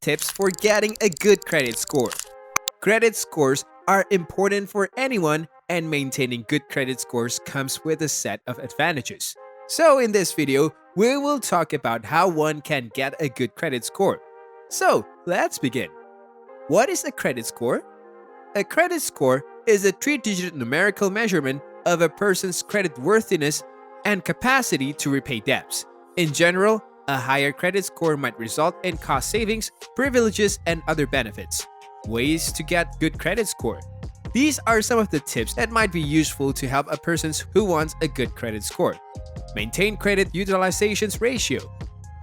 tips for getting a good credit score. Credit scores are important for anyone, and maintaining good credit scores comes with a set of advantages. So in this video, we will talk about how one can get a good credit score. So let's begin. What is a credit score? A credit score is a 3-digit numerical measurement of a person's creditworthiness and capacity to repay debts. In general, a higher credit score might result in cost savings, privileges, and other benefits. Ways to get good credit score. These are some of the tips that might be useful to help a person who wants a good credit score. Maintain credit utilizations ratio.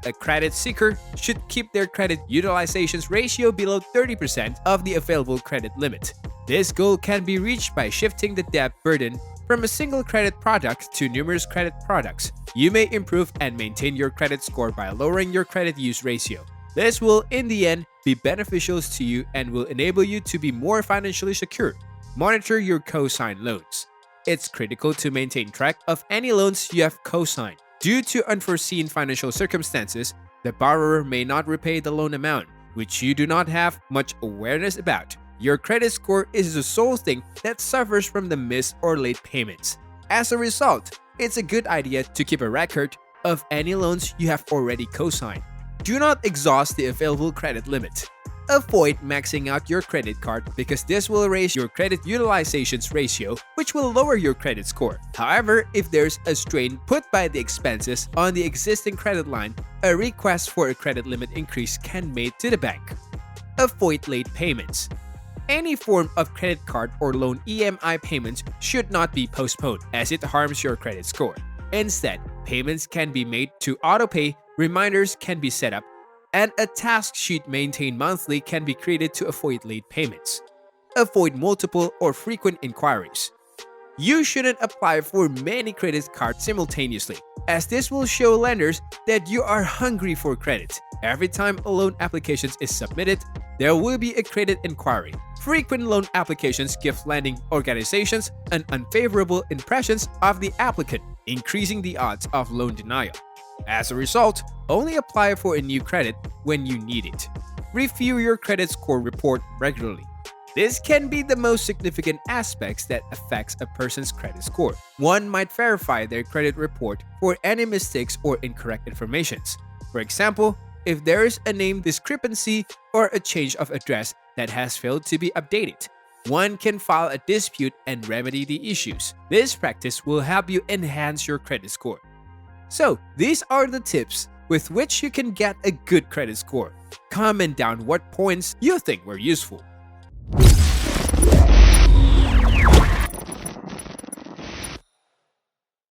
A credit seeker should keep their credit utilizations ratio below 30% of the available credit limit. This goal can be reached by shifting the debt burden from a single credit product to numerous credit products. You may improve and maintain your credit score by lowering your credit use ratio. This will, in the end, be beneficial to you and will enable you to be more financially secure. Monitor your co-sign loans. It's critical to maintain track of any loans you have co-signed. Due to unforeseen financial circumstances, the borrower may not repay the loan amount, which you do not have much awareness about. Your credit score is the sole thing that suffers from the missed or late payments. As a result, it's a good idea to keep a record of any loans you have already co-signed. Do not exhaust the available credit limit. Avoid maxing out your credit card because this will raise your credit utilizations ratio, which will lower your credit score. However, if there's a strain put by the expenses on the existing credit line, a request for a credit limit increase can be made to the bank. Avoid late payments. Any form of credit card or loan EMI payments should not be postponed as it harms your credit score. Instead, payments can be made to autopay, reminders can be set up, and a task sheet maintained monthly can be created to avoid late payments. Avoid multiple or frequent inquiries. You shouldn't apply for many credit cards simultaneously, as this will show lenders that you are hungry for credit. Every time a loan application is submitted, there will be a credit inquiry. Frequent loan applications give lending organizations an unfavorable impression of the applicant, increasing the odds of loan denial. As a result, only apply for a new credit when you need it. Review your credit score report regularly. This can be the most significant aspects that affects a person's credit score. One might verify their credit report for any mistakes or incorrect informations. For example, if there is a name discrepancy or a change of address that has failed to be updated, one can file a dispute and remedy the issues. This practice will help you enhance your credit score. So, these are the tips with which you can get a good credit score. Comment down what points you think were useful.